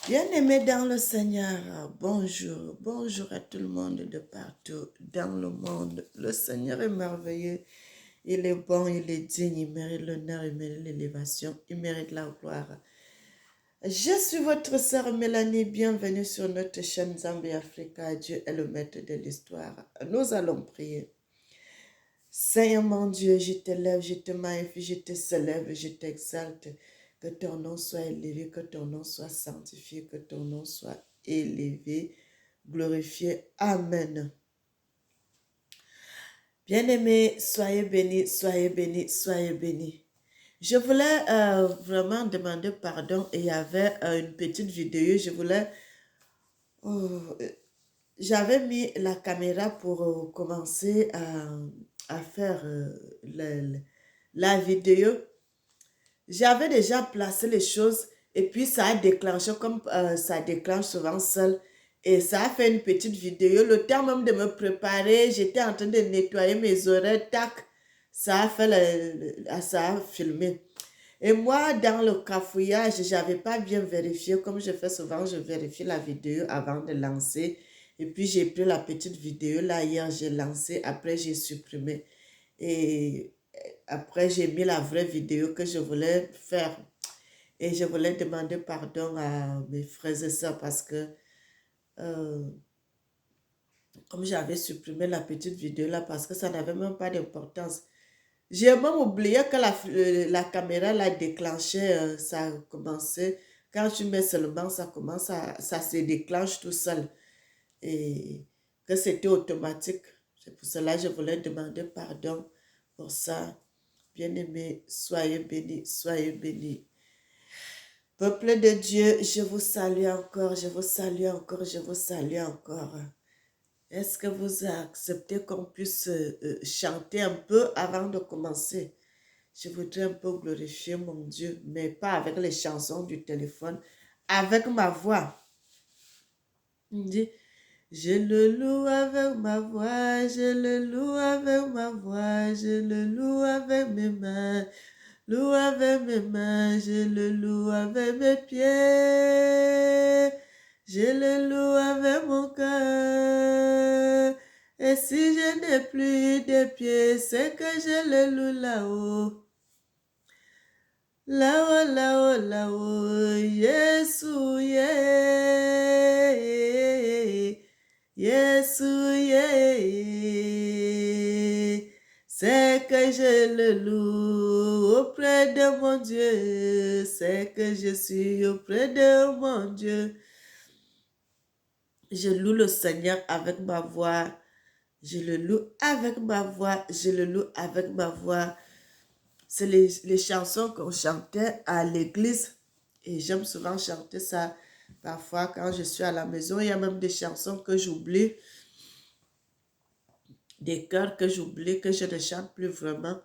Bien-aimés dans le Seigneur, bonjour, bonjour à tout le monde de partout dans le monde. Le Seigneur est merveilleux, il est bon, il est digne, il mérite l'honneur, il mérite l'élévation, il mérite la gloire. Je suis votre sœur Mélanie, bienvenue sur notre chaîne Zambie Africa. Dieu est le maître de l'histoire. Nous allons prier. Seigneur mon Dieu, je t'élève, je te magnifie, je te célèbre, je t'exalte. Que ton nom soit élevé, que ton nom soit sanctifié, que ton nom soit élevé, glorifié. Amen. Bien-aimés, soyez bénis, soyez bénis, soyez bénis. Je voulais vraiment demander pardon et il y avait une petite vidéo. Oh, j'avais mis la caméra pour commencer à faire la vidéo. J'avais déjà placé les choses et puis ça a déclenché comme ça déclenche souvent seul. Et ça a fait une petite vidéo. Le temps même de me préparer, j'étais en train de nettoyer mes oreilles. Tac, ça a fait ça a filmé. Et moi, dans le cafouillage, j'avais pas bien vérifié. Comme je fais souvent, je vérifie la vidéo avant de lancer. Et puis j'ai pris la petite vidéo là hier, j'ai lancé. Après, j'ai supprimé. Et après, j'ai mis la vraie vidéo que je voulais faire. Et je voulais demander pardon à mes frères et sœurs parce que euh, comme j'avais supprimé la petite vidéo là parce que ça n'avait même pas d'importance. J'ai même oublié que la caméra l'a déclenché, ça a commencé. Quand tu mets seulement, ça commence ça se déclenche tout seul. Et que c'était automatique. C'est pour cela que je voulais demander pardon pour ça. Bien-aimés, soyez bénis, soyez bénis. Peuple de Dieu, je vous salue encore, je vous salue encore, je vous salue encore. Est-ce que vous acceptez qu'on puisse chanter un peu avant de commencer? Je voudrais un peu glorifier mon Dieu, mais pas avec les chansons du téléphone, avec ma voix. Il dit, je le loue avec ma voix, je le loue avec ma voix, je le loue avec mes mains. Loue avec mes mains, je le loue avec mes pieds, je le loue avec mon cœur. Et si je n'ai plus de pieds, c'est que je le loue là-haut. Là-haut, là-haut, là-haut, Yesu, yeah. Yesu, yeah. C'est que je le loue auprès de mon Dieu. C'est que je suis auprès de mon Dieu. Je loue le Seigneur avec ma voix. Je le loue avec ma voix. Je le loue avec ma voix. C'est les chansons qu'on chantait à l'église. Et j'aime souvent chanter ça. Parfois, quand je suis à la maison, il y a même des chansons que j'oublie. Des chœurs que j'oublie, que je ne chante plus vraiment.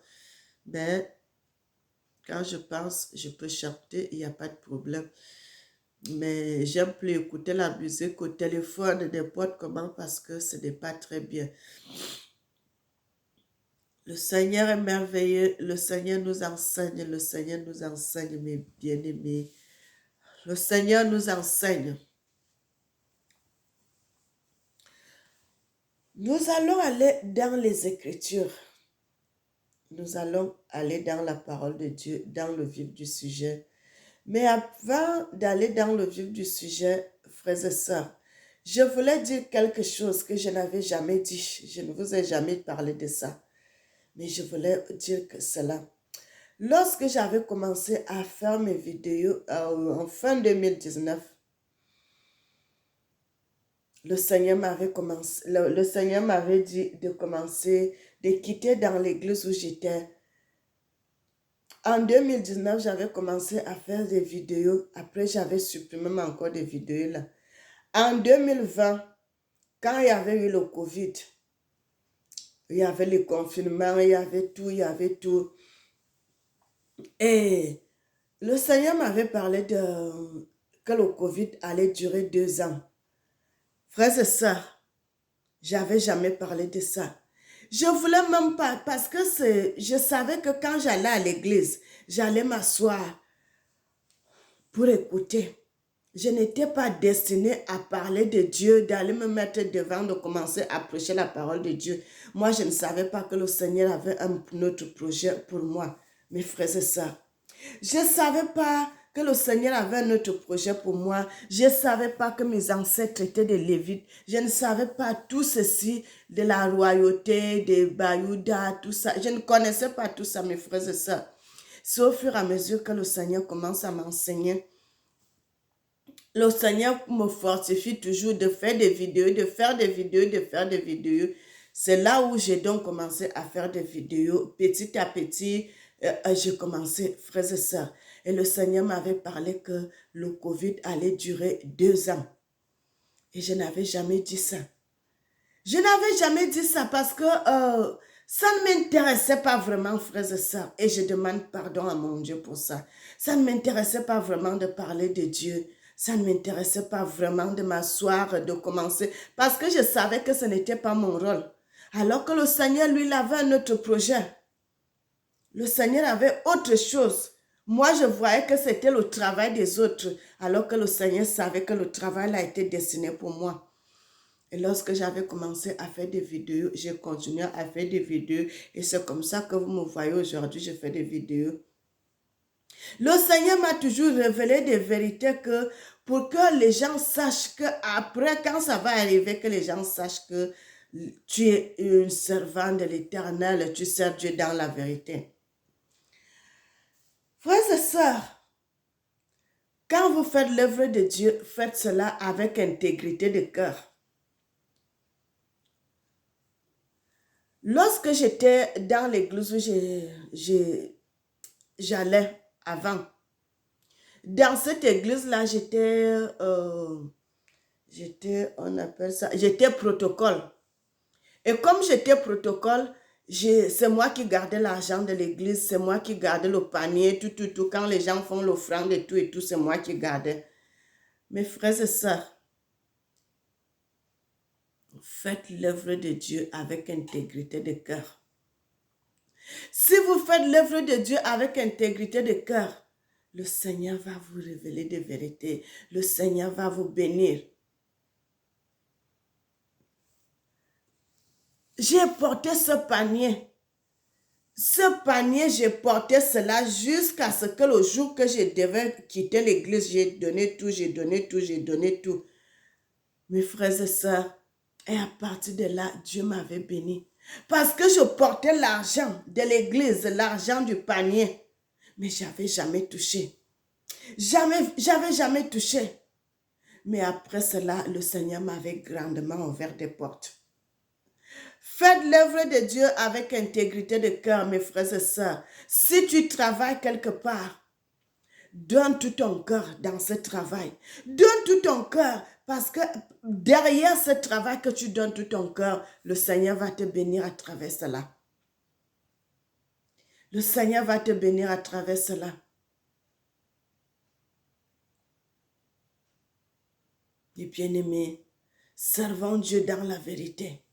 Mais quand je pense, je peux chanter, il n'y a pas de problème. Mais j'aime plus écouter la musique au téléphone, n'importe comment, parce que ce n'est pas très bien. Le Seigneur est merveilleux, le Seigneur nous enseigne, mes bien-aimés. Le Seigneur nous enseigne. Nous allons aller dans les Écritures. Nous allons aller dans la parole de Dieu, dans le vif du sujet. Mais avant d'aller dans le vif du sujet, frères et sœurs, je voulais dire quelque chose que je n'avais jamais dit. Je ne vous ai jamais parlé de ça. Mais je voulais dire que cela. Lorsque j'avais commencé à faire mes vidéos en fin 2019, le Seigneur m'avait dit de commencer, de quitter dans l'église où j'étais. En 2019, j'avais commencé à faire des vidéos. Après, j'avais supprimé encore des vidéos là. En 2020, quand il y avait eu le Covid, il y avait le confinement, il y avait tout, il y avait tout. Et le Seigneur m'avait parlé que le Covid allait durer 2 ans. Frères et sœurs, j'avais jamais parlé de ça. Je voulais même pas, parce que je savais que quand j'allais à l'église, j'allais m'asseoir pour écouter. Je n'étais pas destinée à parler de Dieu, d'aller me mettre devant, de commencer à prêcher la parole de Dieu. Moi, je ne savais pas que le Seigneur avait un autre projet pour moi, mes frères et sœurs. Je ne savais pas que le Seigneur avait un autre projet pour moi. Je ne savais pas que mes ancêtres étaient des Lévites. Je ne savais pas tout ceci de la royauté, des Bayouda, tout ça. Je ne connaissais pas tout ça, mes frères et sœurs. C'est au fur et à mesure que le Seigneur commence à m'enseigner. Le Seigneur me fortifie toujours de faire des vidéos, de faire des vidéos, de faire des vidéos. C'est là où j'ai donc commencé à faire des vidéos. Petit à petit, j'ai commencé, frères et sœurs. Et le Seigneur m'avait parlé que le Covid allait durer 2 ans. Et je n'avais jamais dit ça. Je n'avais jamais dit ça parce que ça ne m'intéressait pas vraiment, frères et sœurs. Et je demande pardon à mon Dieu pour ça. Ça ne m'intéressait pas vraiment de parler de Dieu. Ça ne m'intéressait pas vraiment de m'asseoir, de commencer. Parce que je savais que ce n'était pas mon rôle. Alors que le Seigneur, lui, il avait un autre projet. Le Seigneur avait autre chose. Moi, je voyais que c'était le travail des autres. Alors que le Seigneur savait que le travail a été destiné pour moi. Et lorsque j'avais commencé à faire des vidéos, j'ai continué à faire des vidéos. Et c'est comme ça que vous me voyez aujourd'hui, je fais des vidéos. Le Seigneur m'a toujours révélé des vérités que pour que les gens sachent que après, quand ça va arriver, que les gens sachent que tu es une servante de l'Éternel, tu sers Dieu dans la vérité. Frères et sœurs, quand vous faites l'œuvre de Dieu, faites cela avec intégrité de cœur. Lorsque j'étais dans l'église où j'allais avant, dans cette église-là, on appelle ça, j'étais protocole. Et comme j'étais protocole, c'est moi qui gardais l'argent de l'église, c'est moi qui gardais le panier, tout. Quand les gens font l'offrande et tout, c'est moi qui gardais. Mes frères et sœurs, faites l'œuvre de Dieu avec intégrité de cœur. Si vous faites l'œuvre de Dieu avec intégrité de cœur, le Seigneur va vous révéler des vérités. Le Seigneur va vous bénir. J'ai porté ce panier. Ce panier, j'ai porté cela jusqu'à ce que le jour que je devais quitter l'église, j'ai donné tout. Mes frères et sœurs, et à partir de là, Dieu m'avait béni. Parce que je portais l'argent de l'église, l'argent du panier. Mais je n'avais jamais touché. J'avais jamais touché. Mais après cela, le Seigneur m'avait grandement ouvert des portes. Faites l'œuvre de Dieu avec intégrité de cœur, mes frères et sœurs. Si tu travailles quelque part, donne tout ton cœur dans ce travail. Donne tout ton cœur parce que derrière ce travail que tu donnes tout ton cœur, le Seigneur va te bénir à travers cela. Le Seigneur va te bénir à travers cela. Et bien-aimés, servons Dieu dans la vérité.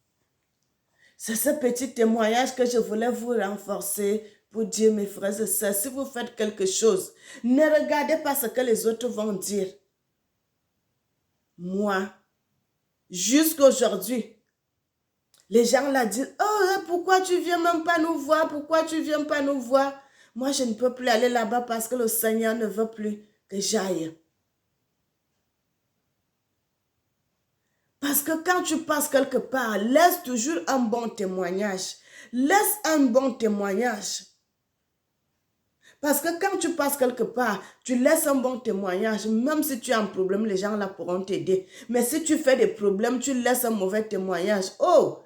C'est ce petit témoignage que je voulais vous renforcer pour dire, mes frères et sœurs, si vous faites quelque chose, ne regardez pas ce que les autres vont dire. Moi, jusqu'aujourd'hui, les gens là disent, oh, pourquoi tu viens même pas nous voir? Pourquoi tu viens pas nous voir? Moi, je ne peux plus aller là-bas parce que le Seigneur ne veut plus que j'aille. Parce que quand tu passes quelque part, laisse toujours un bon témoignage. Laisse un bon témoignage. Parce que quand tu passes quelque part, tu laisses un bon témoignage. Même si tu as un problème, les gens là pourront t'aider. Mais si tu fais des problèmes, tu laisses un mauvais témoignage. Oh,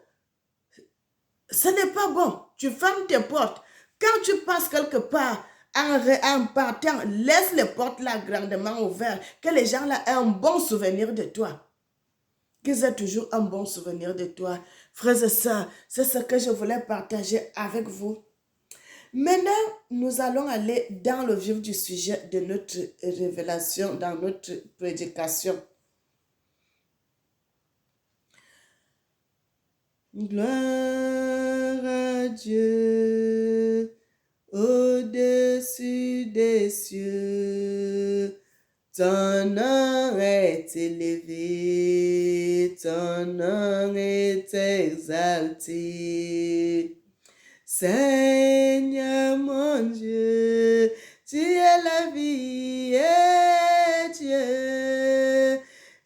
ce n'est pas bon. Tu fermes tes portes. Quand tu passes quelque part, en partant, laisse les portes là grandement ouvertes. Que les gens là aient un bon souvenir de toi. Qu'ils aient toujours un bon souvenir de toi. Frères et sœurs, c'est ce que je voulais partager avec vous. Maintenant, nous allons aller dans le vif du sujet de notre révélation, dans notre prédication. Gloire à Dieu au-dessus des cieux. Ton nom est élevé, ton nom est exalté. Seigneur mon Dieu, tu es la vie et Dieu.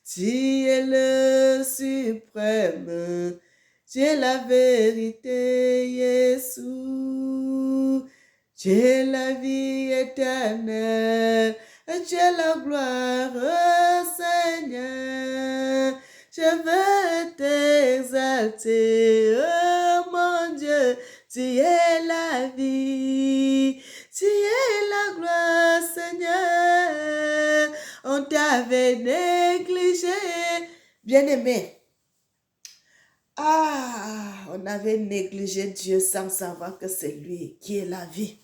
Tu es le suprême, tu es la vérité, Jésus. Tu es la vie éternelle, tu es la gloire, Seigneur. Je veux t'exalter, oh mon Dieu. Tu es la vie, tu es la gloire, Seigneur. On t'avait négligé. Bien-aimé, on avait négligé Dieu sans savoir que c'est lui qui est la vie.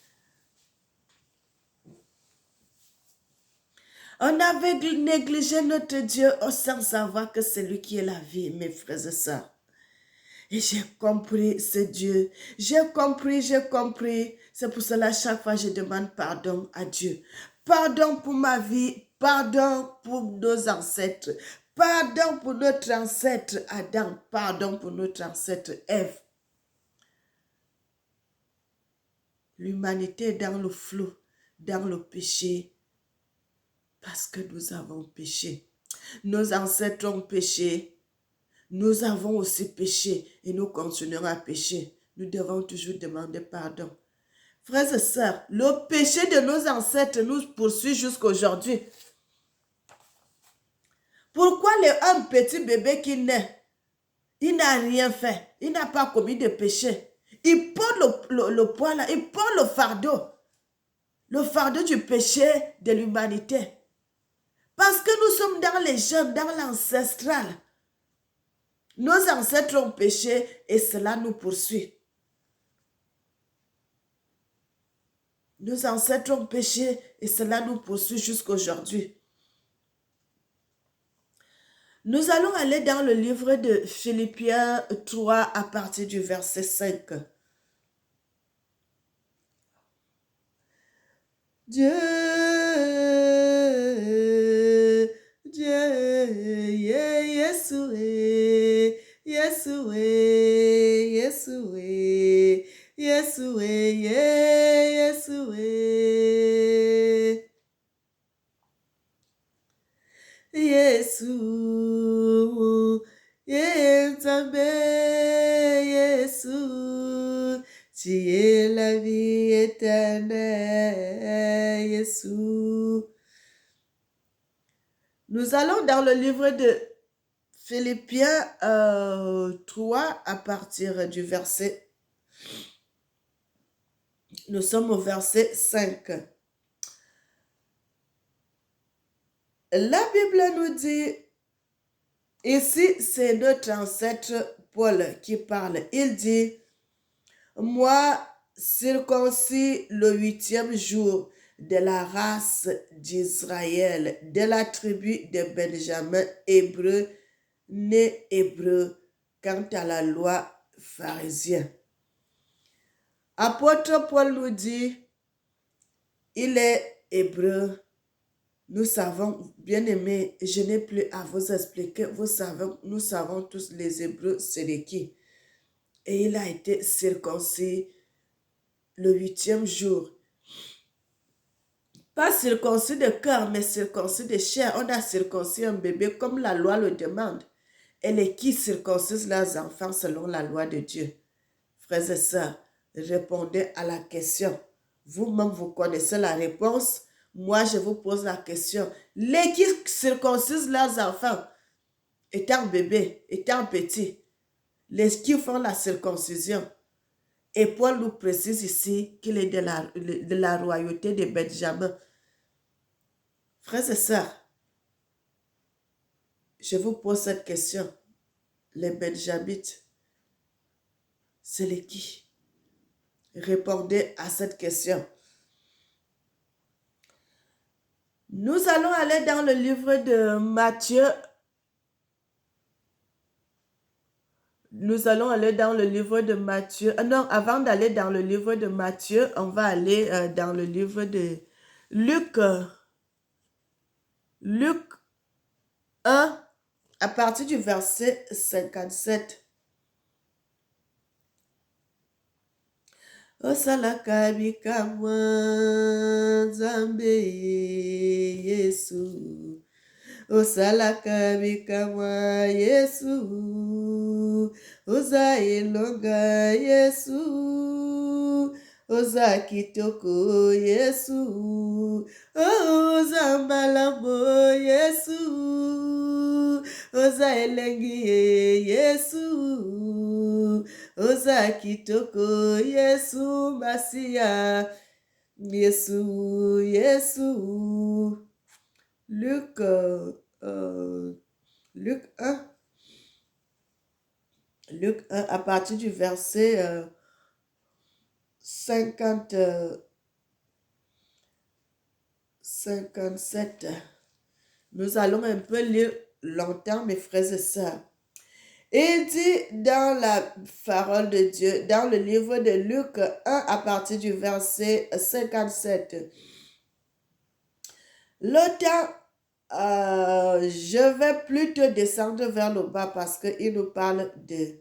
On avait négligé notre Dieu sans savoir que c'est lui qui est la vie, mes frères et sœurs. Et j'ai compris ce Dieu. J'ai compris. C'est pour cela, chaque fois, je demande pardon à Dieu. Pardon pour ma vie. Pardon pour nos ancêtres. Pardon pour notre ancêtre Adam. Pardon pour notre ancêtre Ève. L'humanité est dans le flou, dans le péché, parce que nous avons péché. Nos ancêtres ont péché. Nous avons aussi péché et nous continuerons à pécher. Nous devons toujours demander pardon. Frères et sœurs, le péché de nos ancêtres nous poursuit jusqu'aujourd'hui. Pourquoi un petit bébé qui naît, il n'a rien fait, il n'a pas commis de péché. Il porte le poids là, il porte le fardeau du péché de l'humanité. Parce que nous sommes dans les gènes, dans l'ancestral. Nos ancêtres ont péché et cela nous poursuit. Nos ancêtres ont péché et cela nous poursuit jusqu'aujourd'hui. Nous allons aller dans le livre de Philippiens 3 à partir du verset 5. Dieu, Yeshua, Yeshua, Yeshua, Yeshua, Yeshua. Yesu, Yenzambe, Yesu, tu es la vie éternelle, Yesu. Nous allons dans le livre de Philippiens 3 à partir du verset. Nous sommes au verset 5. La Bible nous dit, ici c'est notre ancêtre Paul qui parle. Il dit, moi circoncis le 8e jour de la race d'Israël, de la tribu de Benjamin, hébreu, né hébreu, quant à la loi pharisienne. Apôtre Paul nous dit, il est hébreu. Nous savons, bien aimés, je n'ai plus à vous expliquer, nous savons tous les Hébreux, c'est qui. Et il a été circoncis le 8e jour. Pas circoncis de cœur, mais circoncis de chair. On a circoncis un bébé comme la loi le demande. Et les qui circoncisent leurs enfants selon la loi de Dieu. Frères et sœurs, répondez à la question. Vous-même, vous connaissez la réponse. Moi, je vous pose la question. Les qui circoncisent leurs enfants, étant bébés, étant petits, les qui font la circoncision. Et Paul nous précise ici qu'il est de la royauté de Benjamin. Frères et sœurs, je vous pose cette question. Les Benjamites, c'est les qui? Répondez à cette question. Nous allons aller dans le livre de Matthieu. Nous allons aller dans le livre de Matthieu. Non, avant d'aller dans le livre de Matthieu, on va aller dans le livre de Luc. Luc 1, à partir du verset 57. Osalaka bikamwa Nzambe Yesu. Osalaka bikamwa Yesu. Oza elonga Yesu. Oza kitoko Yesu. Oza mbalamo Yesu. Oza elengi Yesu. Oza kitoko Yesu Masia. Yesu, Yesu. Luc, Luc 1. Luc 1, à partir du verset 50, 57. Nous allons un peu lire longtemps, mes frères et sœurs. Il dit dans la parole de Dieu, dans le livre de Luc 1, à partir du verset 57. L'auteur, je vais plutôt descendre vers le bas parce qu'il nous parle de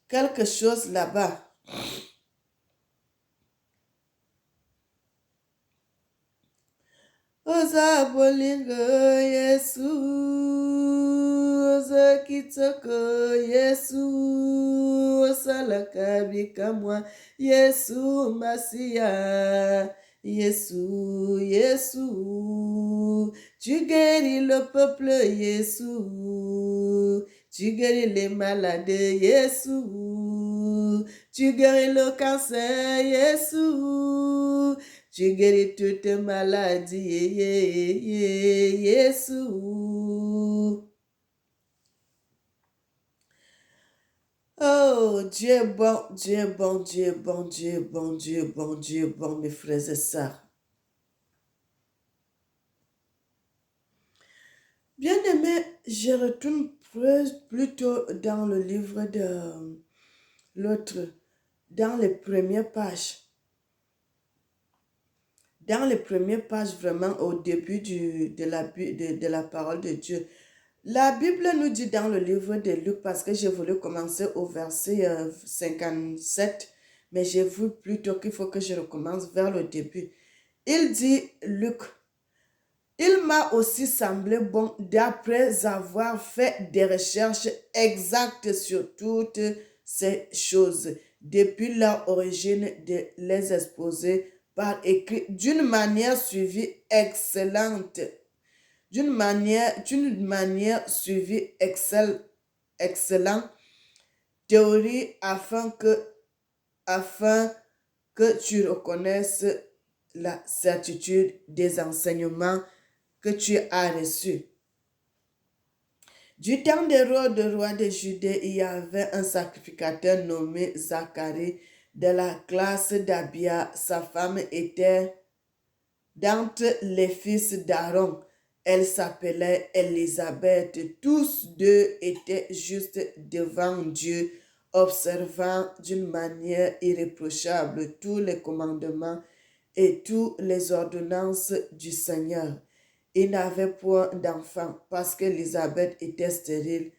quelque chose là-bas. Oza bolingo Yesu, oza kitoko Yesu, osalaka bikamwa Yesu Masia. Yesu, Yesu, tu guéris le peuple Yesu, tu guéris les malades Yesu, tu guéris le cancer Yesu. Tu guéris toute maladie, Yesu. Oh, Dieu est bon, Dieu est bon, Dieu est bon, Dieu est bon, Dieu est bon, Dieu est bon, mes frères et sœurs. Bien-aimé, je retourne plutôt dans le livre de l'autre, dans les premières pages. Dans les premières pages, vraiment au début de la parole de Dieu. La Bible nous dit dans le livre de Luc, parce que j'ai voulu commencer au verset 57, mais j'ai vu plutôt qu'il faut que je recommence vers le début. Il dit, Luc, il m'a aussi semblé bon, d'après avoir fait des recherches exactes sur toutes ces choses, depuis leur origine, de les exposer par écrit d'une manière suivie excellente. D'une manière suivie excellente théorie afin que tu reconnaisses la certitude des enseignements que tu as reçus. Du temps d'Hérode, roi de Judée, il y avait un sacrificateur nommé Zacharie de la classe d'Abia. Sa femme était d'entre les fils d'Aaron. Elle s'appelait Élisabeth. Tous deux étaient justes devant Dieu, observant d'une manière irréprochable tous les commandements et toutes les ordonnances du Seigneur. Ils n'avaient point d'enfant parce qu'Élisabeth était stérile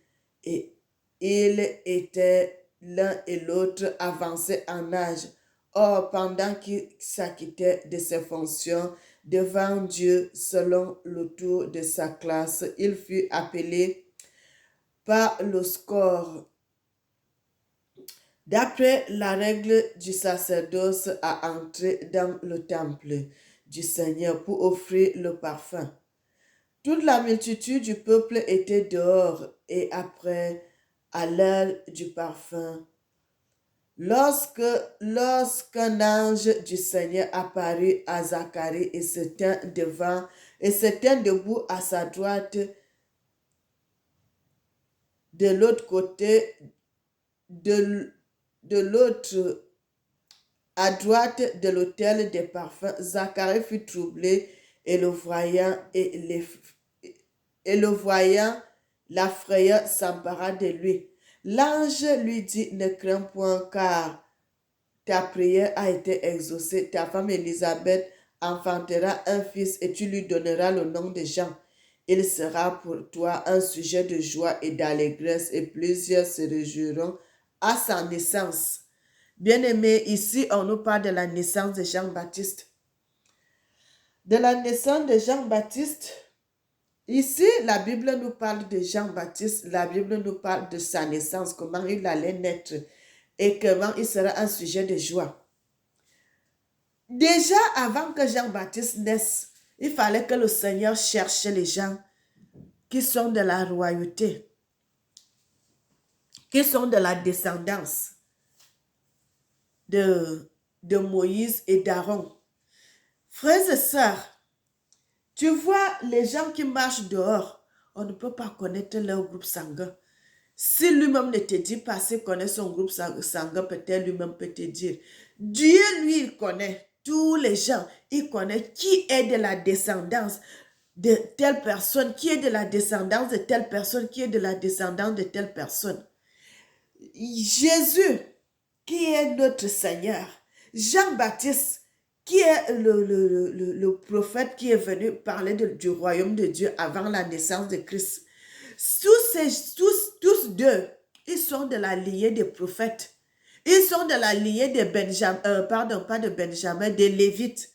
et ils étaient l'un et l'autre avancés en âge. Or, pendant qu'il s'acquittait de ses fonctions devant Dieu selon le tour de sa classe, il fut appelé par le score, d'après la règle du sacerdoce, à entrer dans le temple du Seigneur pour offrir le parfum. Toute la multitude du peuple était dehors et après, à l'heure du parfum, lorsqu'un ange du Seigneur apparut à Zacharie et se tint debout à sa droite, de l'autre côté, à droite de l'autel des parfums, Zacharie fut troublé et le voyant, la frayeur s'empara de lui. L'ange lui dit, ne crains point car ta prière a été exaucée. Ta femme Élisabeth enfantera un fils et tu lui donneras le nom de Jean. Il sera pour toi un sujet de joie et d'allégresse et plusieurs se réjouiront à sa naissance. Bien-aimé, ici on nous parle de la naissance de Jean-Baptiste. De la naissance de Jean-Baptiste, ici la Bible nous parle de Jean-Baptiste, la Bible nous parle de sa naissance, comment il allait naître et comment il sera un sujet de joie. Déjà avant que Jean-Baptiste naisse, il fallait que le Seigneur cherche les gens qui sont de la royauté, qui sont de la descendance de Moïse et d'Aaron. Frères et sœurs, tu vois les gens qui marchent dehors, on ne peut pas connaître leur groupe sanguin. Si lui-même ne te dit pas s'il connaît son groupe sanguin, peut-être lui-même peut te dire. Dieu, lui, il connaît tous les gens. Il connaît qui est de la descendance de telle personne, qui est de la descendance de telle personne, qui est de la descendance de telle personne. Jésus, qui est notre Seigneur. Jean-Baptiste, qui est le prophète qui est venu parler du royaume de Dieu avant la naissance de Christ. Tous deux, ils sont de la lignée des prophètes. Ils sont de la lignée de Benjamin, pardon, pas de Benjamin, des Lévites.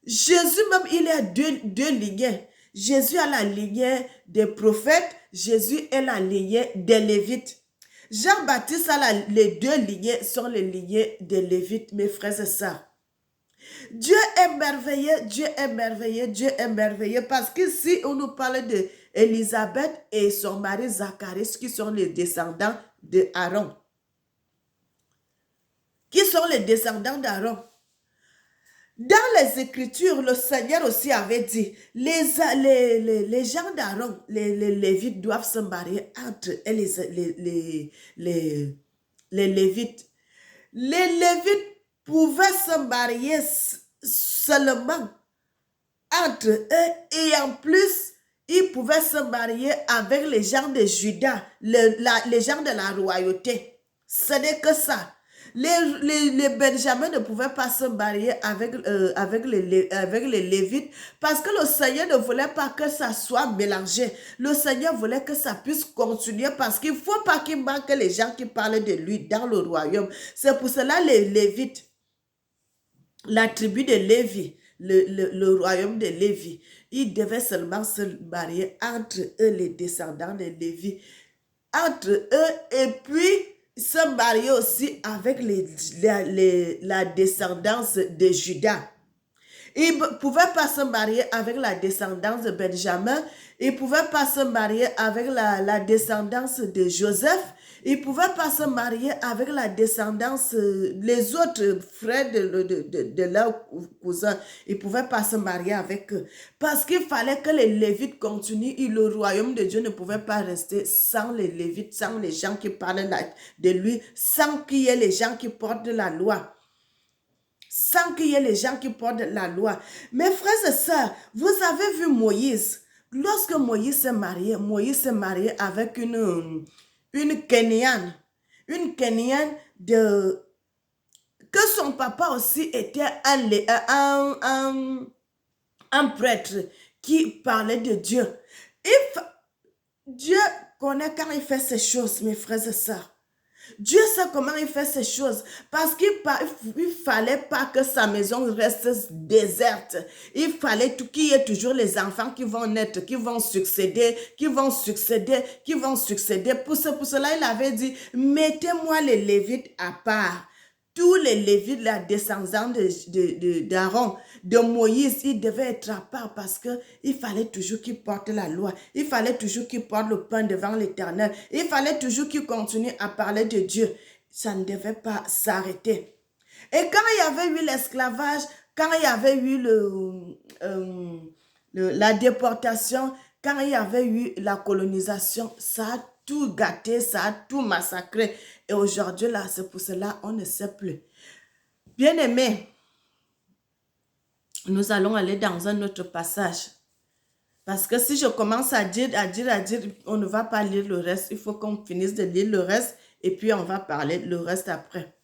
Jésus même, il a deux lignées. Jésus a la lignée des prophètes, Jésus est la lignée des Lévites. Jean-Baptiste a les deux lignées sont les lignées des Lévites, mes frères et sœurs. Dieu est merveilleux, Dieu est merveilleux, Dieu est merveilleux. Parce qu'ici, on nous parle d'Élisabeth et son mari Zacharie, qui sont les descendants de Aaron. Qui sont les descendants d'Aaron. Dans les Écritures, le Seigneur aussi avait dit, les gens d'Aaron, les Lévites doivent se marier entre eux, les Lévites. Les Lévites pouvaient se marier seulement entre eux et en plus, ils pouvaient se marier avec les gens de Juda, les gens de la royauté. Ce n'est que ça. Les Benjamins ne pouvaient pas se marier avec les Lévites parce que le Seigneur ne voulait pas que ça soit mélangé. Le Seigneur voulait que ça puisse continuer parce qu'il ne faut pas qu'il manque les gens qui parlent de lui dans le royaume. C'est pour cela les Lévites, la tribu de Lévi, le royaume de Lévi, ils devaient seulement se marier entre eux, les descendants de Lévi, entre eux et puis se marier aussi avec la descendance de Juda. Ils ne pouvaient pas se marier avec la descendance de Benjamin. Ils ne pouvaient pas se marier avec la descendance de Joseph. Ils ne pouvaient pas se marier avec la descendance, les autres frères de leurs cousins. Ils ne pouvaient pas se marier avec eux. Parce qu'il fallait que les Lévites continuent. Et le royaume de Dieu ne pouvait pas rester sans les Lévites, sans les gens qui parlent de lui, sans qu'il y ait les gens qui portent la loi. Sans qu'il y ait les gens qui portent la loi. Mes frères et sœurs, vous avez vu Moïse. Lorsque Moïse s'est marié avec une Kenyane. Une Kenyane que son papa aussi était un prêtre qui parlait de Dieu. Dieu connaît quand il fait ces choses, mes frères et sœurs. Dieu sait comment il fait ces choses parce qu'il ne fallait pas que sa maison reste déserte. Il fallait qu'il y ait toujours les enfants qui vont naître, qui vont succéder. Pour cela, il avait dit, mettez-moi les Lévites à part. Tous les Lévites, la descendance d'Aaron, de Moïse, ils devaient être à part parce qu'il fallait toujours qu'ils portent la loi. Il fallait toujours qu'ils portent le pain devant l'Éternel. Il fallait toujours qu'ils continuent à parler de Dieu. Ça ne devait pas s'arrêter. Et quand il y avait eu l'esclavage, quand il y avait eu la déportation, quand il y avait eu la colonisation, ça a tout gâté, ça a tout massacré. Et aujourd'hui, là, c'est pour cela qu'on ne sait plus. Bien-aimés, nous allons aller dans un autre passage. Parce que si je commence à dire, on ne va pas lire le reste. Il faut qu'on finisse de lire le reste et puis on va parler le reste après.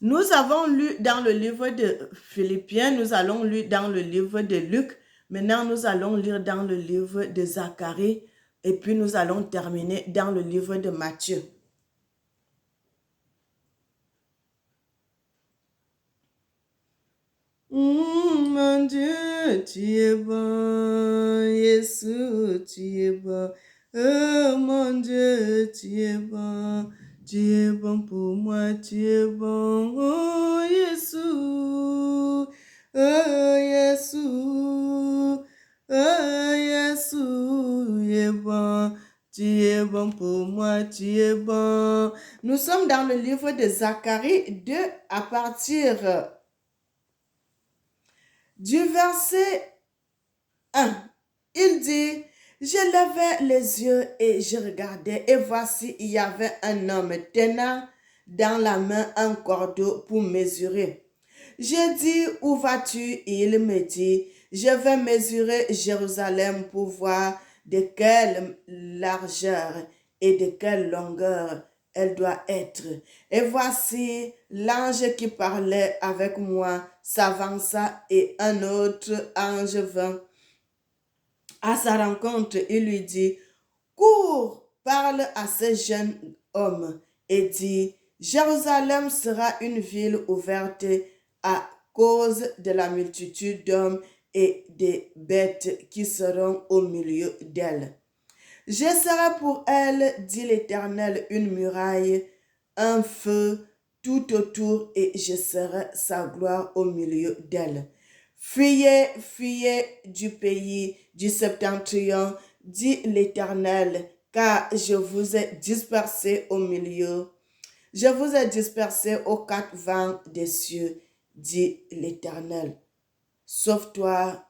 Nous avons lu dans le livre de Philippiens, nous allons lire dans le livre de Luc. Maintenant, nous allons lire dans le livre de Zacharie et puis nous allons terminer dans le livre de Matthieu. Mon Dieu, tu es bon, Jésus, tu es bon. Oh mon Dieu, tu es bon. Tu es bon pour moi, tu es bon. Oh Jésus, oh Jésus, oh Jésus, tu es bon. Tu es bon pour moi, tu es bon. Nous sommes dans le livre de Zacharie 2 à partir du verset 1. Il dit, je levai les yeux et je regardais, et voici, il y avait un homme tenant dans la main un cordeau pour mesurer. J'ai dit, où vas-tu? Il me dit, je vais mesurer Jérusalem pour voir de quelle largeur et de quelle longueur elle doit être. Et voici, l'ange qui parlait avec moi s'avança et un autre ange vint à sa rencontre. Il lui dit, cours, parle à ce jeune homme et dit, Jérusalem sera une ville ouverte à cause de la multitude d'hommes et des bêtes qui seront au milieu d'elle. Je serai pour elle, dit l'Éternel, une muraille, un feu tout autour, et je serai sa gloire au milieu d'elle. Fuyez, fuyez du pays du septentrion, dit l'Éternel, car je vous ai dispersés au milieu. Je vous ai dispersés aux quatre vents des cieux, dit l'Éternel. Sauve-toi,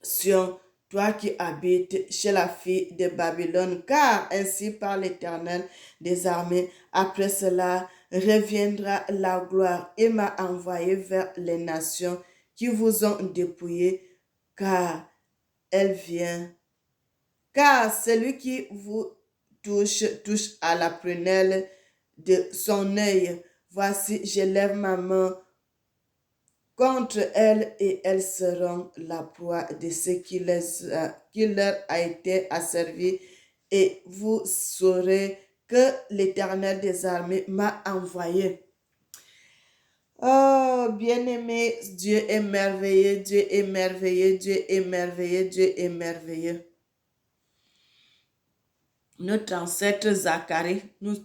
Sion, toi qui habites chez la fille de Babylone, car ainsi parle l'Éternel des armées. Après cela reviendra la gloire. Il m'a envoyé vers les nations qui vous ont dépouillé, car elle vient. Car celui qui vous touche à la prunelle de son œil. Voici, je lève ma main contre elles et elles seront la proie de ce qui leur a été asservi, et vous saurez que l'Éternel des armées m'a envoyé. Oh, bien-aimé, Dieu est merveilleux, Dieu est merveilleux, Dieu est merveilleux, Dieu est merveilleux. Notre ancêtre Zacharie nous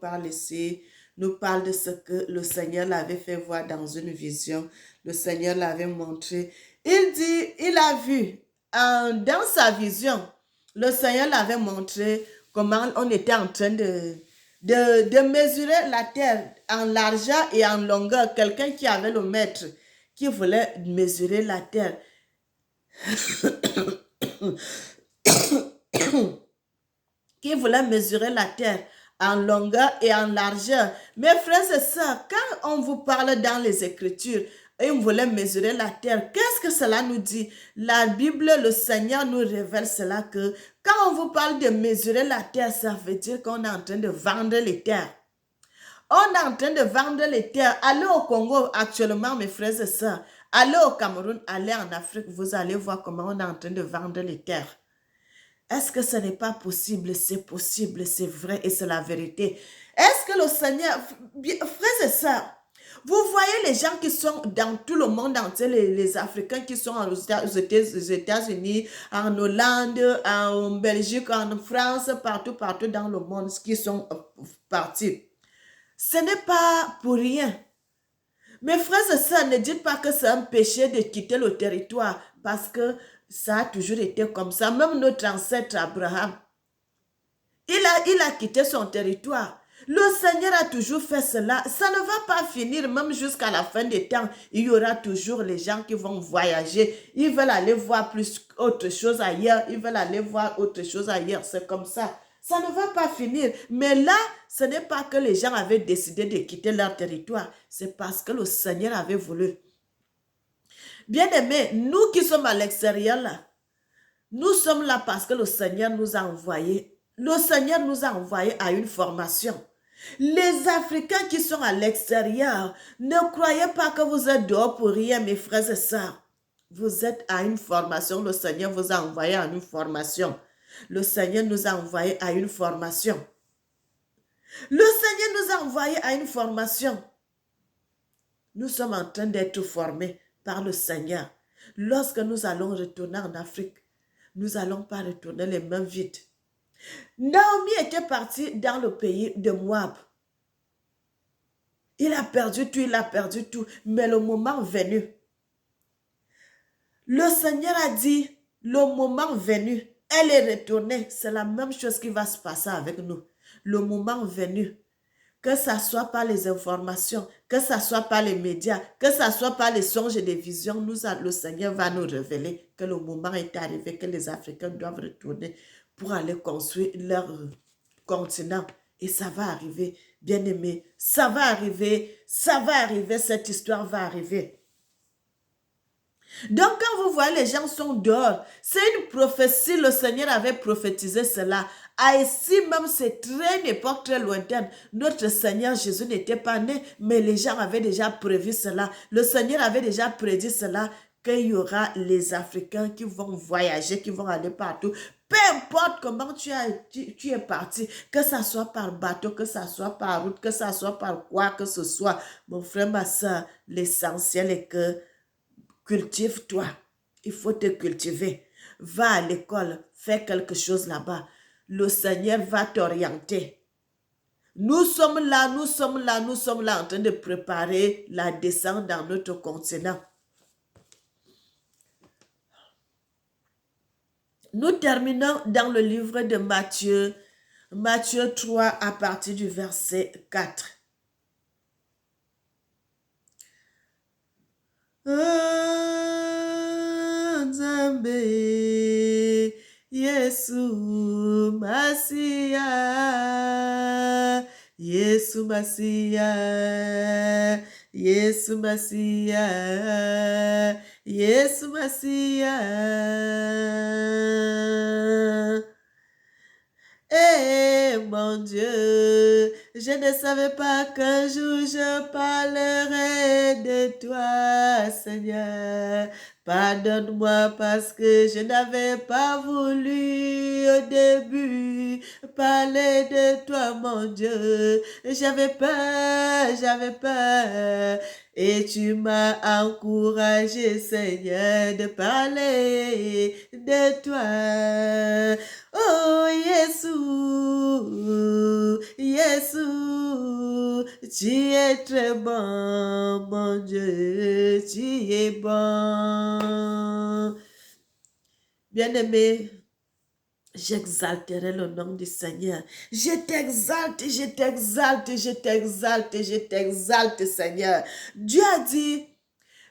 parle ici, nous parle de ce que le Seigneur l'avait fait voir dans une vision. Le Seigneur l'avait montré. Il dit, il a vu dans sa vision, le Seigneur l'avait montré comment on était en train de mesurer la terre en largeur et en longueur. Quelqu'un qui avait le mètre, qui voulait mesurer la terre. Qui voulait mesurer la terre en longueur et en largeur. Mes frères et sœurs, quand on vous parle dans les Écritures, et on voulait mesurer la terre, qu'est-ce que cela nous dit? La Bible, le Seigneur nous révèle cela que quand on vous parle de mesurer la terre, ça veut dire qu'on est en train de vendre les terres. On est en train de vendre les terres. Allez au Congo actuellement, mes frères et sœurs. Allez au Cameroun, allez en Afrique, vous allez voir comment on est en train de vendre les terres. Est-ce que ce n'est pas possible? C'est possible, c'est vrai et c'est la vérité. Est-ce que le Seigneur, frères et sœurs, vous voyez les gens qui sont dans tout le monde entier, les Africains qui sont aux États-Unis, en Hollande, en Belgique, en France, partout dans le monde, qui sont partis. Ce n'est pas pour rien. Mes frères et sœurs, ne dites pas que c'est un péché de quitter le territoire parce que ça a toujours été comme ça. Même notre ancêtre Abraham, il a quitté son territoire. Le Seigneur a toujours fait cela. Ça ne va pas finir, même jusqu'à la fin des temps. Il y aura toujours les gens qui vont voyager. Ils veulent aller voir autre chose ailleurs. Ils veulent aller voir autre chose ailleurs. C'est comme ça. Ça ne va pas finir. Mais là, ce n'est pas que les gens avaient décidé de quitter leur territoire. C'est parce que le Seigneur avait voulu. Bien-aimés, nous qui sommes à l'extérieur là, nous sommes là parce que le Seigneur nous a envoyés. Le Seigneur nous a envoyés à une formation. Les Africains qui sont à l'extérieur, ne croyez pas que vous êtes dehors pour rien, mes frères et sœurs. Vous êtes à une formation. Le Seigneur vous a envoyé à une formation. Le Seigneur nous a envoyé à une formation. Le Seigneur nous a envoyé à une formation. Nous sommes en train d'être formés par le Seigneur. Lorsque nous allons retourner en Afrique, nous n'allons pas retourner les mains vides. Naomi était partie dans le pays de Moab. Il a perdu tout, mais le moment venu, le Seigneur a dit, le moment venu, elle est retournée. C'est la même chose qui va se passer avec nous. Le moment venu, que ce soit par les informations, que ce soit par les médias, que ce soit par les songes et les visions, le Seigneur va nous révéler que le moment est arrivé, que les Africains doivent retourner pour aller construire leur continent. Et ça va arriver, bien-aimés, ça va arriver, cette histoire va arriver. Donc, quand vous voyez les gens sont dehors, c'est une prophétie, le Seigneur avait prophétisé cela. Ici même, c'est une époque très lointaine. Notre Seigneur Jésus n'était pas né, mais les gens avaient déjà prévu cela. Le Seigneur avait déjà prédit cela, qu'il y aura les Africains qui vont voyager, qui vont aller partout. Peu importe comment tu es parti, que ça soit par bateau, que ça soit par route, que ça soit par quoi que ce soit. Mon frère, ma soeur, l'essentiel est que cultive-toi. Il faut te cultiver. Va à l'école, fais quelque chose là-bas. Le Seigneur va t'orienter. Nous sommes là en train de préparer la descente dans notre continent. Nous terminons dans le livre de Matthieu, Matthieu 3 à partir du verset 4. Nzambe Yesu Masia, Yesu Masia, Yesu Masia, Yesu Masia. Eh mon Dieu, je ne savais pas qu'un jour je parlerai de toi, Seigneur. Pardonne-moi parce que je n'avais pas voulu au début parler de toi, mon Dieu. J'avais peur. Et tu m'as encouragé, Seigneur, de parler de toi. Oh, Jésus, tu es très bon, mon Dieu, tu es bon. Bien-aimé, j'exalterai le nom du Seigneur. Je t'exalte, Seigneur. Dieu a dit,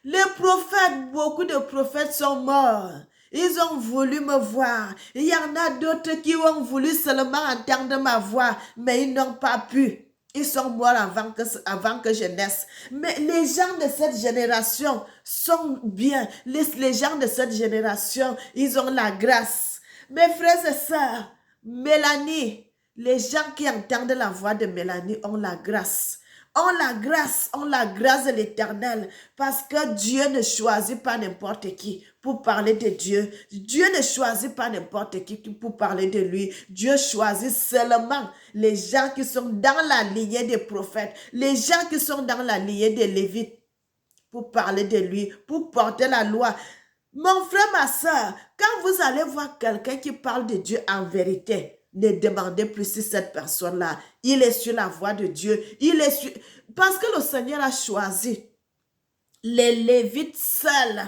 les prophètes, beaucoup de prophètes sont morts. Ils ont voulu me voir. Il y en a d'autres qui ont voulu seulement entendre ma voix, mais ils n'ont pas pu. Ils sont morts avant que je naisse. Mais les gens de cette génération sont bien. Les gens de cette génération, ils ont la grâce. Mes frères et sœurs, Mélanie, les gens qui entendent la voix de Mélanie ont la grâce. Ont la grâce de l'Éternel, parce que Dieu ne choisit pas n'importe qui pour parler de Dieu. Dieu ne choisit pas n'importe qui pour parler de lui. Dieu choisit seulement les gens qui sont dans la lignée des prophètes, les gens qui sont dans la lignée des Lévites pour parler de lui, pour porter la loi. Mon frère, ma soeur, quand vous allez voir quelqu'un qui parle de Dieu en vérité, ne demandez plus si cette personne-là, il est sur la voie de Dieu. Parce que le Seigneur a choisi les Lévites seuls.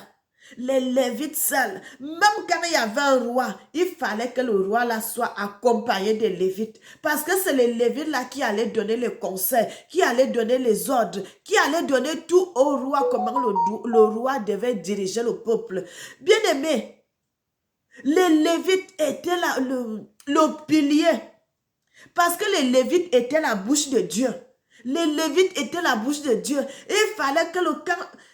Les Lévites seuls. Même quand il y avait un roi, il fallait que le roi là soit accompagné des Lévites. Parce que c'est les Lévites là qui allaient donner les conseils, qui allaient donner les ordres, qui allaient donner tout au roi, comment le roi devait diriger le peuple. Bien aimé, les Lévites étaient là, le pilier. Parce que les Lévites étaient la bouche de Dieu. Les Lévites étaient la bouche de Dieu. Et il fallait que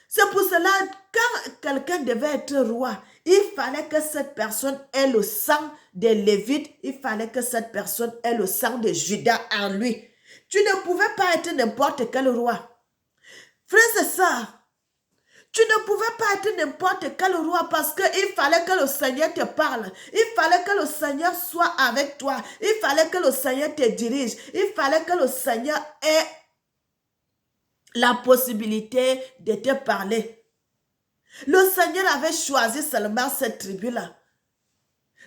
c'est pour cela, quand quelqu'un devait être roi, il fallait que cette personne ait le sang des Lévites. Il fallait que cette personne ait le sang de Judas en lui. Tu ne pouvais pas être n'importe quel roi. Frère et sœurs, tu ne pouvais pas être n'importe quel roi parce qu'il fallait que le Seigneur te parle. Il fallait que le Seigneur soit avec toi. Il fallait que le Seigneur te dirige. Il fallait que le Seigneur ait la possibilité de te parler. Le Seigneur avait choisi seulement cette tribu-là.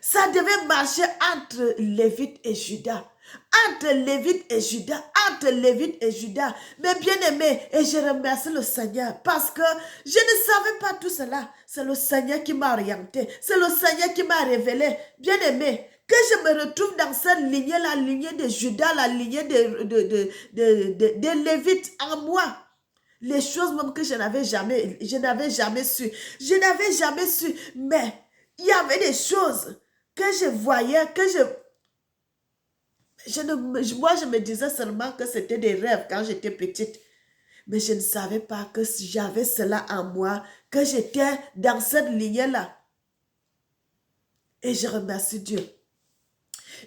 Ça devait marcher entre Lévite et Juda. Entre Lévite et Juda. Entre Lévite et Juda. Mais bien aimé, et je remercie le Seigneur parce que je ne savais pas tout cela. C'est le Seigneur qui m'a orienté. C'est le Seigneur qui m'a révélé. Bien aimé, que je me retrouve dans cette lignée, la lignée de Juda, la lignée de Lévite en moi. Les choses même que je n'avais jamais su. Je n'avais jamais su. Mais il y avait des choses que je voyais, moi je me disais seulement que c'était des rêves quand j'étais petite. Mais je ne savais pas que si j'avais cela en moi, que j'étais dans cette lignée-là. Et je remercie Dieu.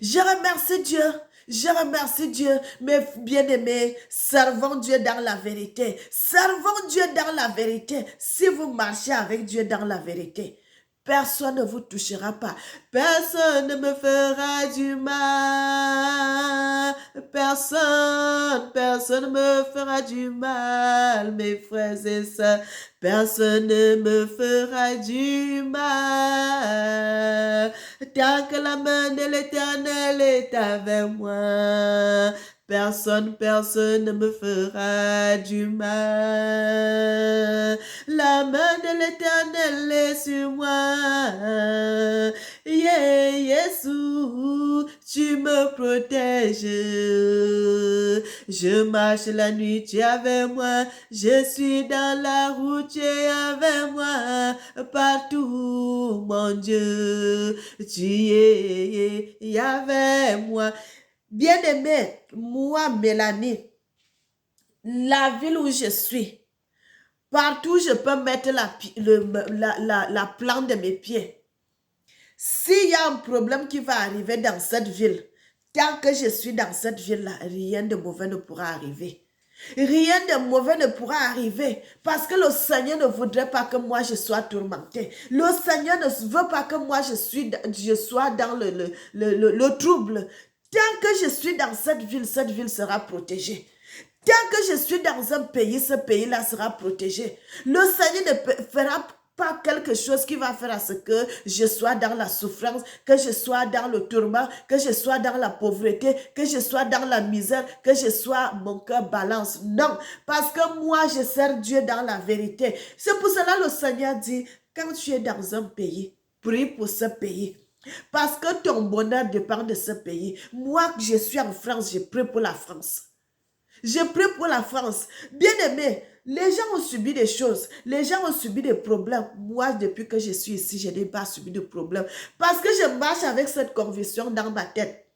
Je remercie Dieu. Je remercie Dieu, mes bien-aimés, servons Dieu dans la vérité. Servons Dieu dans la vérité. Si vous marchez avec Dieu dans la vérité, personne ne vous touchera pas. Personne ne me fera du mal. Personne ne me fera du mal, mes frères et sœurs. Personne ne me fera du mal. Tant que la main de l'Éternel est avec moi. Personne ne me fera du mal. La main de l'Éternel est sur moi. Yeah, Jésus, tu me protèges. Je marche la nuit, tu es avec moi. Je suis dans la route, tu es avec moi. Partout, mon Dieu, tu es avec moi. Bien-aimé, moi, Mélanie, la ville où je suis, partout je peux mettre la plante de mes pieds. S'il y a un problème qui va arriver dans cette ville, tant que je suis dans cette ville-là, rien de mauvais ne pourra arriver. Rien de mauvais ne pourra arriver parce que le Seigneur ne voudrait pas que moi je sois tourmentée. Le Seigneur ne veut pas que moi je sois dans le trouble. Tant que je suis dans cette ville sera protégée. Tant que je suis dans un pays, ce pays-là sera protégé. Le Seigneur ne fera pas quelque chose qui va faire à ce que je sois dans la souffrance, que je sois dans le tourment, que je sois dans la pauvreté, que je sois dans la misère, que je sois, mon cœur balance. Non, parce que moi, je sers Dieu dans la vérité. C'est pour cela que le Seigneur dit, quand tu es dans un pays, prie pour ce pays. Parce que ton bonheur dépend de ce pays. Moi, je suis en France, je prie pour la France. Je prie pour la France. Bien-aimé, les gens ont subi des choses. Les gens ont subi des problèmes. Moi, depuis que je suis ici, je n'ai pas subi de problème. Parce que je marche avec cette conviction dans ma tête.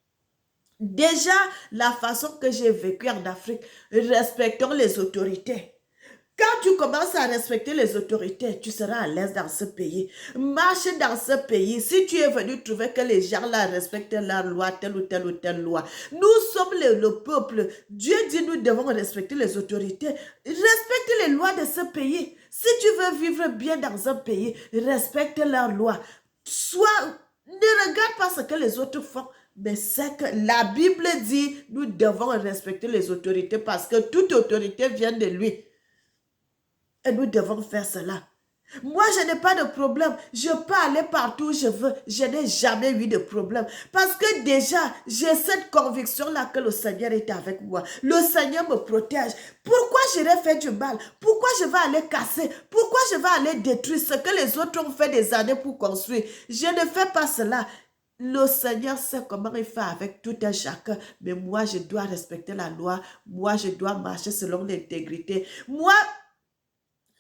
Déjà, la façon que j'ai vécu en Afrique, respectons les autorités. Quand tu commences à respecter les autorités, tu seras à l'aise dans ce pays. Marche dans ce pays. Si tu es venu trouver que les gens là respectent la loi, telle ou telle loi. Nous sommes le peuple. Dieu dit nous devons respecter les autorités. Respecte les lois de ce pays. Si tu veux vivre bien dans un pays, respecte leurs lois. Ne regarde pas ce que les autres font. Mais c'est que la Bible dit nous devons respecter les autorités parce que toute autorité vient de lui. Et nous devons faire cela. Moi, je n'ai pas de problème. Je peux aller partout où je veux. Je n'ai jamais eu de problème. Parce que déjà, j'ai cette conviction-là que le Seigneur est avec moi. Le Seigneur me protège. Pourquoi j'irai faire du mal? Pourquoi je vais aller casser? Pourquoi je vais aller détruire ce que les autres ont fait des années pour construire? Je ne fais pas cela. Le Seigneur sait comment il fait avec tout un chacun. Mais moi, je dois respecter la loi. Moi, je dois marcher selon l'intégrité. Moi,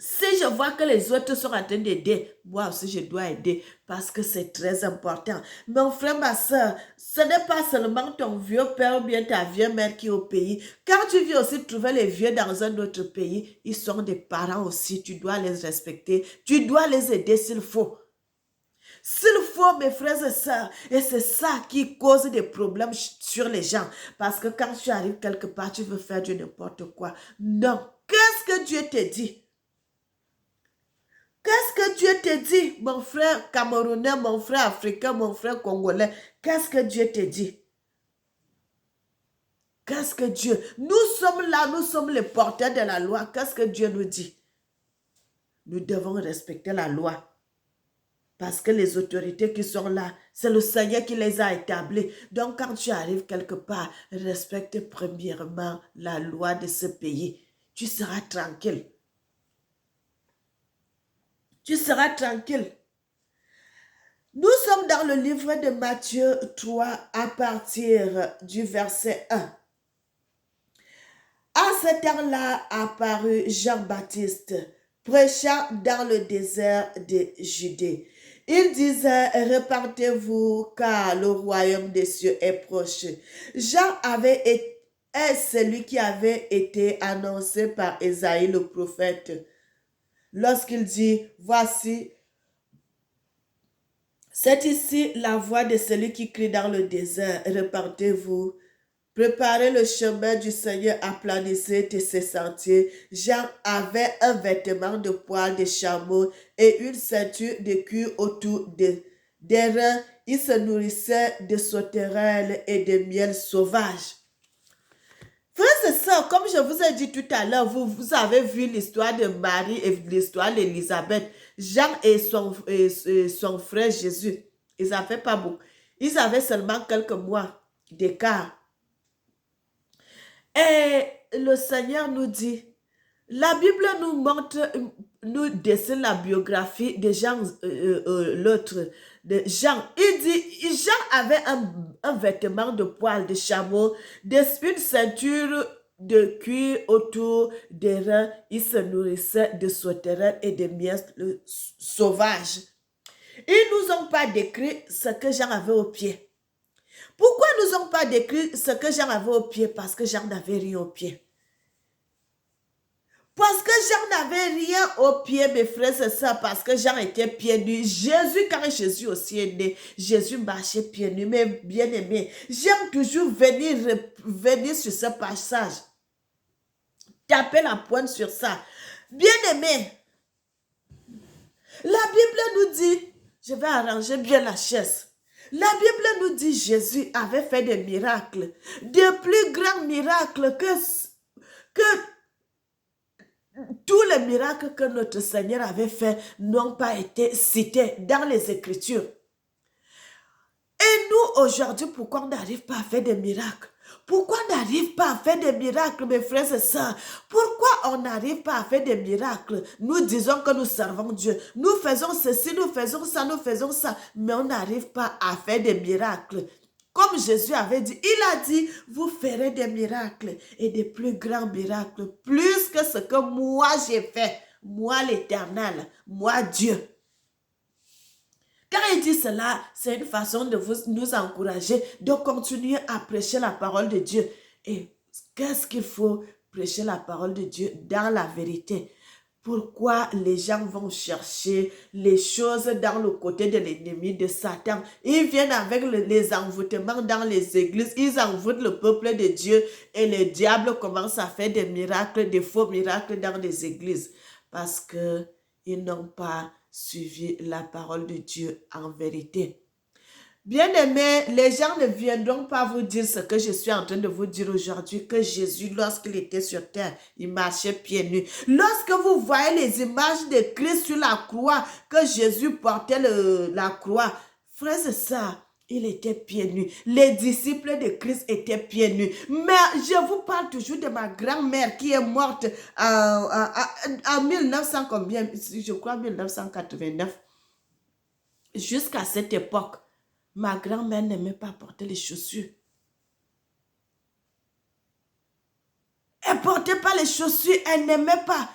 si je vois que les autres sont en train d'aider, moi aussi je dois aider parce que c'est très important. Mon frère, ma soeur, ce n'est pas seulement ton vieux père ou bien ta vieille mère qui est au pays. Quand tu viens aussi trouver les vieux dans un autre pays, ils sont des parents aussi, tu dois les respecter, tu dois les aider s'il faut. S'il faut, mes frères et sœurs, et c'est ça qui cause des problèmes sur les gens. Parce que quand tu arrives quelque part, tu veux faire du n'importe quoi. Non. Qu'est-ce que Dieu te dit? Qu'est-ce que Dieu te dit, mon frère camerounais, mon frère africain, mon frère congolais? Qu'est-ce que Dieu te dit? Qu'est-ce que Dieu... Nous sommes là, nous sommes les porteurs de la loi. Qu'est-ce que Dieu nous dit? Nous devons respecter la loi. Parce que les autorités qui sont là, c'est le Seigneur qui les a établies. Donc, quand tu arrives quelque part, respecte premièrement la loi de ce pays. Tu seras tranquille. Tu seras tranquille. Nous sommes dans le livre de Matthieu 3 à partir du verset 1. À ce temps-là apparut Jean-Baptiste, prêchant dans le désert de Judée. Il disait, répentez-vous car le royaume des cieux est proche. Jean est celui qui avait été annoncé par Ésaïe le prophète. Lorsqu'il dit, voici, c'est ici la voix de celui qui crie dans le désert, répentez-vous. Préparez le chemin du Seigneur, aplanissez ses sentiers. Jean avait un vêtement de poil de chameau et une ceinture de cuir autour des reins. Il se nourrissait de sauterelles et de miel sauvage. Frères et sœurs, comme je vous ai dit tout à l'heure, vous avez vu l'histoire de Marie et l'histoire d'Élisabeth. Jean et son frère Jésus, ils n'avaient pas beaucoup. Ils avaient seulement quelques mois d'écart. Et le Seigneur nous dit, la Bible nous montre, nous dessine la biographie de Jean, l'autre, de Jean. Il dit, Jean avait un vêtement de poil de chameau, une ceinture de cuir autour des reins. Il se nourrissait de sauterelles et de miel sauvage. Ils nous ont pas décrit ce que Jean avait au pied. Pourquoi nous n'ont pas décrit ce que Jean avait au pied? Parce que Jean n'avait rien au pied. Parce que Jean n'avait rien au pied, mes frères et sœurs, parce que Jean était pieds nus. Jésus, quand Jésus aussi est né, Jésus marchait pieds nus. Mais bien aimé, j'aime toujours venir sur ce passage. Taper la pointe sur ça. Bien aimé, la Bible nous dit, je vais arranger bien la chaise. La Bible nous dit Jésus avait fait des miracles, de plus grands miracles que tous les miracles que notre Seigneur avait fait n'ont pas été cités dans les Écritures. Et nous, aujourd'hui, pourquoi on n'arrive pas à faire des miracles? Pourquoi on n'arrive pas à faire des miracles, mes frères et sœurs? Pourquoi on n'arrive pas à faire des miracles? Nous disons que nous servons Dieu. Nous faisons ceci, nous faisons ça, mais on n'arrive pas à faire des miracles. Comme Jésus avait dit, il a dit, vous ferez des miracles et des plus grands miracles, plus que ce que moi j'ai fait, moi l'Éternel, moi Dieu. Quand il dit cela, c'est une façon de nous encourager, de continuer à prêcher la parole de Dieu. Et qu'est-ce qu'il faut prêcher la parole de Dieu dans la vérité? Pourquoi les gens vont chercher les choses dans le côté de l'ennemi de Satan? Ils viennent avec les envoûtements dans les églises, ils envoûtent le peuple de Dieu et le diable commence à faire des miracles, des faux miracles dans les églises parce qu'ils n'ont pas suivi la parole de Dieu en vérité. Bien-aimés, les gens ne viendront pas vous dire ce que je suis en train de vous dire aujourd'hui, que Jésus, lorsqu'il était sur terre, il marchait pieds nus. Lorsque vous voyez les images de Christ sur la croix, que Jésus portait la croix, frères et sœurs, il était pieds nus. Les disciples de Christ étaient pieds nus. Mais je vous parle toujours de ma grand-mère qui est morte en 1900 combien, je crois 1989. Jusqu'à cette époque, ma grand-mère n'aimait pas porter les chaussures. Elle ne portait pas les chaussures, elle n'aimait pas.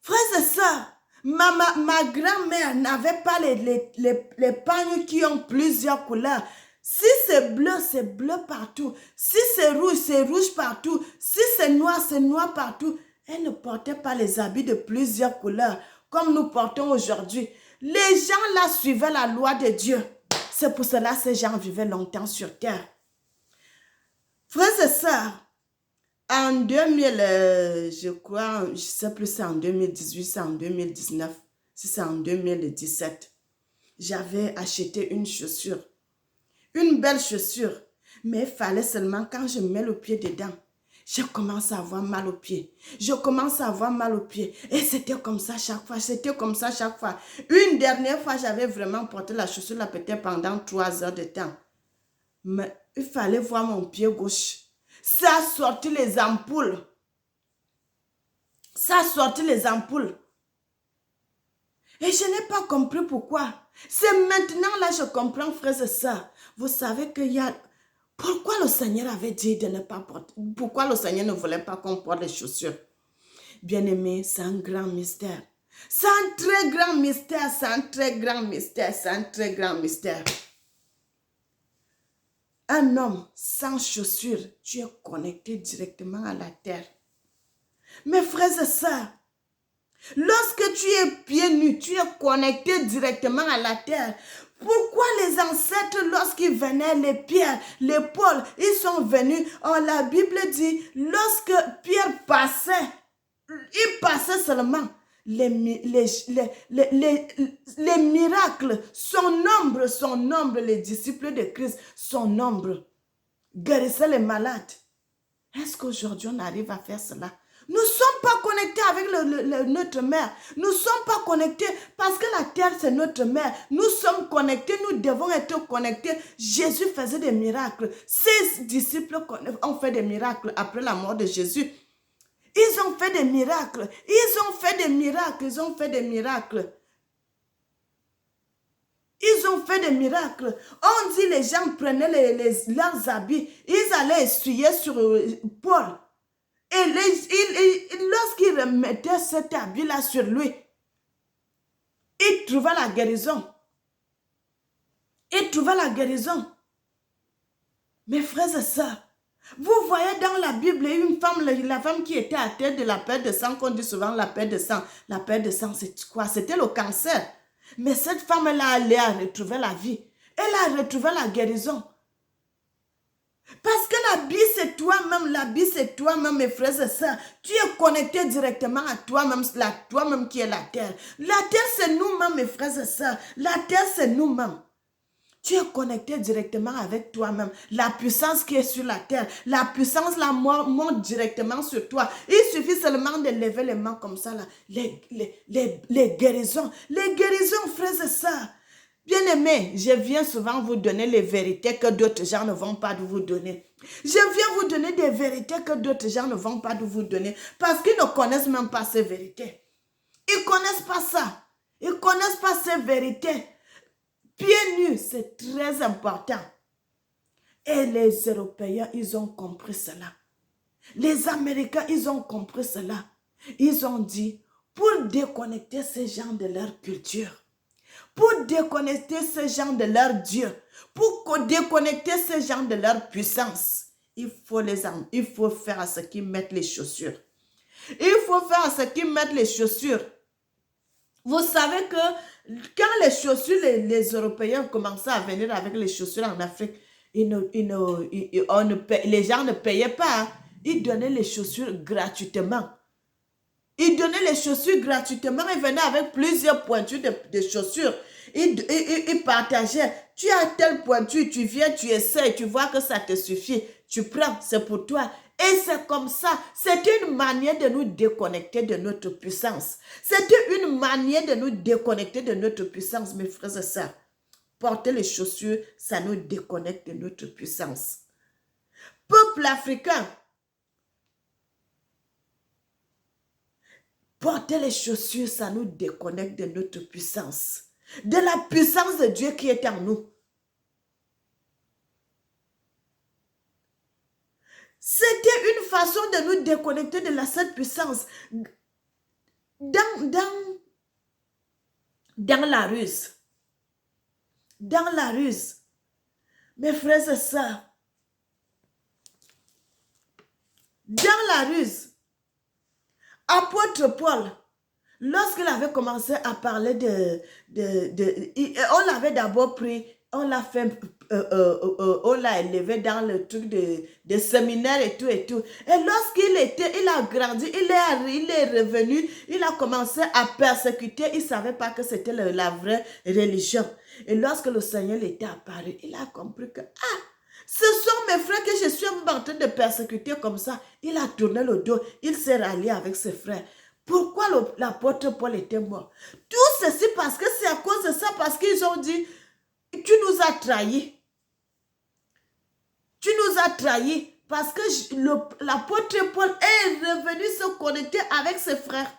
Frères et sœurs, ma grand-mère n'avait pas les pagnes qui ont plusieurs couleurs. Si c'est bleu partout. Si c'est rouge partout. Si c'est noir partout. Elle ne portait pas les habits de plusieurs couleurs comme nous portons aujourd'hui. Les gens là suivaient la loi de Dieu. C'est pour cela que ces gens vivaient longtemps sur terre. Frères et sœurs, en 2000, je crois, je ne sais plus si c'est en 2018, c'est en 2019, si c'est en 2017, j'avais acheté une chaussure, une belle chaussure, mais il fallait seulement quand je mets le pied dedans, je commence à avoir mal au pied. Je commence à avoir mal au pied. Et c'était comme ça chaque fois. C'était comme ça chaque fois. Une dernière fois, j'avais vraiment porté la chaussure là peut-être pendant 3 heures de temps. Mais il fallait voir mon pied gauche. Ça a sorti les ampoules. Ça a sorti les ampoules. Et je n'ai pas compris pourquoi. C'est maintenant là je comprends, frères et sœurs. Vous savez qu'il y a... Pourquoi le Seigneur avait dit de ne pas porter... Pourquoi le Seigneur ne voulait pas qu'on porte les chaussures? Bien-aimé, c'est un grand mystère. C'est un très grand mystère, c'est un très grand mystère, c'est un très grand mystère. Un homme sans chaussures, tu es connecté directement à la terre. Mes frères et sœurs, lorsque tu es pieds nus, tu es connecté directement à la terre. Pourquoi les ancêtres, lorsqu'ils venaient, les pierres, les Paul, ils sont venus. Oh, la Bible dit, lorsque Pierre passait, il passait seulement. Les miracles, son nombre, les disciples de Christ, son nombre, guérissaient les malades. Est-ce qu'aujourd'hui on arrive à faire cela? Nous ne sommes pas connectés avec notre mère. Nous ne sommes pas connectés parce que la terre c'est notre mère. Nous sommes connectés, nous devons être connectés. Jésus faisait des miracles. Ses disciples ont fait des miracles après la mort de Jésus. Ils ont fait des miracles. Ils ont fait des miracles. Ils ont fait des miracles. Ils ont fait des miracles. On dit les gens prenaient leurs habits. Ils allaient essuyer sur Paul. Et lorsqu'ils remettaient cet habit-là sur lui, ils trouvaient la guérison. Ils trouvaient la guérison. Mes frères et sœurs, vous voyez dans la Bible, une femme, la femme qui était atteinte de la perte de sang, qu'on dit souvent la perte de sang. La perte de sang, c'est quoi? C'était le cancer. Mais cette femme-là, elle a retrouvé la vie. Elle a retrouvé la guérison. Parce que la vie, c'est toi-même. La vie, c'est toi-même, mes frères et sœurs. Tu es connecté directement à toi-même, toi-même qui est la terre. La terre, c'est nous-mêmes, mes frères et sœurs. La terre, c'est nous-mêmes. Tu es connecté directement avec toi-même. La puissance qui est sur la terre, la puissance là monte directement sur toi. Il suffit seulement de lever les mains comme ça là. Les guérisons. Les guérisons, frères et sœurs. Bien-aimés, je viens souvent vous donner les vérités que d'autres gens ne vont pas vous donner. Je viens vous donner des vérités que d'autres gens ne vont pas vous donner parce qu'ils ne connaissent même pas ces vérités. Ils ne connaissent pas ça. Ils ne connaissent pas ces vérités. Pieds nus, c'est très important. Et les Européens, ils ont compris cela. Les Américains, ils ont compris cela. Ils ont dit, pour déconnecter ces gens de leur culture, pour déconnecter ces gens de leur Dieu, pour déconnecter ces gens de leur puissance, il faut faire à ce qu'ils mettent les chaussures. Il faut faire à ce qu'ils mettent les chaussures. Vous savez que quand les chaussures, les Européens commençaient à venir avec les chaussures en Afrique, les gens ne payaient pas. Hein. Ils donnaient les chaussures gratuitement. Ils donnaient les chaussures gratuitement. Ils venaient avec plusieurs pointures de chaussures. Ils partageaient. Tu as telle pointure, tu viens, tu essaies, tu vois que ça te suffit. Tu prends, c'est pour toi. Et c'est comme ça. C'était une manière de nous déconnecter de notre puissance. C'était une manière de nous déconnecter de notre puissance, mes frères et sœurs. Porter les chaussures, ça nous déconnecte de notre puissance. Peuple africain, porter les chaussures, ça nous déconnecte de notre puissance. De la puissance de Dieu qui est en nous. C'était une façon de nous déconnecter de cette puissance. Dans la ruse. Dans la ruse. Mes frères et sœurs. Dans la ruse. Apôtre Paul, lorsqu'il avait commencé à parler on l'avait d'abord pris on l'a fait, on l'a élevé dans le truc de séminaire et tout et tout. Et il a grandi, il est revenu, il a commencé à persécuter, il ne savait pas que c'était la vraie religion. Et lorsque le Seigneur était apparu, il a compris que, ce sont mes frères que je suis en train de persécuter comme ça. Il a tourné le dos, il s'est rallié avec ses frères. Pourquoi l'apôtre Paul était mort? Tout ceci parce que c'est à cause de ça, parce qu'ils ont dit, tu nous as trahis. Tu nous as trahis parce que l'apôtre Paul est revenu se connecter avec ses frères.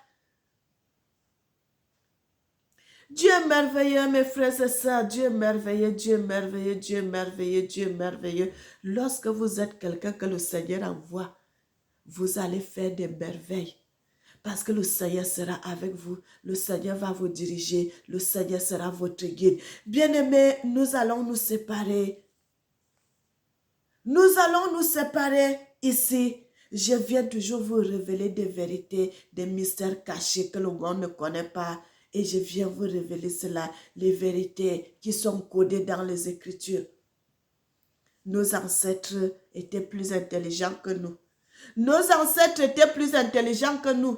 Dieu est merveilleux, mes frères et sœurs. Dieu est merveilleux, Dieu est merveilleux, Dieu est merveilleux, Dieu est merveilleux. Lorsque vous êtes quelqu'un que le Seigneur envoie, vous allez faire des merveilles. Parce que le Seigneur sera avec vous. Le Seigneur va vous diriger. Le Seigneur sera votre guide. Bien-aimés, nous allons nous séparer. Nous allons nous séparer ici. Je viens toujours vous révéler des vérités, des mystères cachés que le monde ne connaît pas. Et je viens vous révéler cela, les vérités qui sont codées dans les Écritures. Nos ancêtres étaient plus intelligents que nous. Nos ancêtres étaient plus intelligents que nous.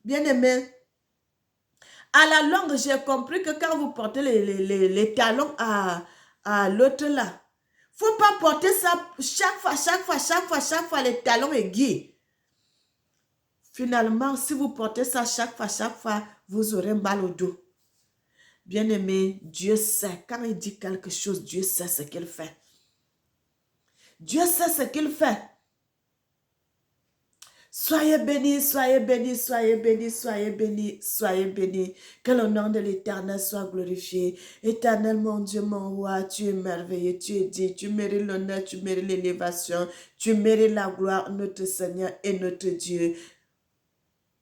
Bien-aimés, à la longue, j'ai compris que quand vous portez les talons à l'autre là, il ne faut pas porter ça chaque fois, les talons aiguilles. Finalement, si vous portez ça chaque fois, vous aurez mal au dos. Bien-aimé, Dieu sait. Quand il dit quelque chose, Dieu sait ce qu'il fait. Dieu sait ce qu'il fait. Soyez bénis, soyez bénis, soyez bénis, soyez bénis, soyez bénis. Que le nom de l'Éternel soit glorifié. Éternel, mon Dieu, mon roi, tu es merveilleux, tu es dit, tu mérites l'honneur, tu mérites l'élévation, tu mérites la gloire, notre Seigneur et notre Dieu.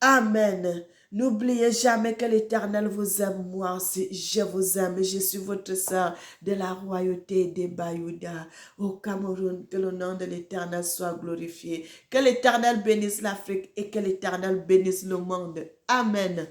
Amen. N'oubliez jamais que l'Éternel vous aime, moi aussi, je vous aime. Je suis votre sœur de la royauté des Bayouda au Cameroun. Que le nom de l'Éternel soit glorifié. Que l'Éternel bénisse l'Afrique et que l'Éternel bénisse le monde. Amen.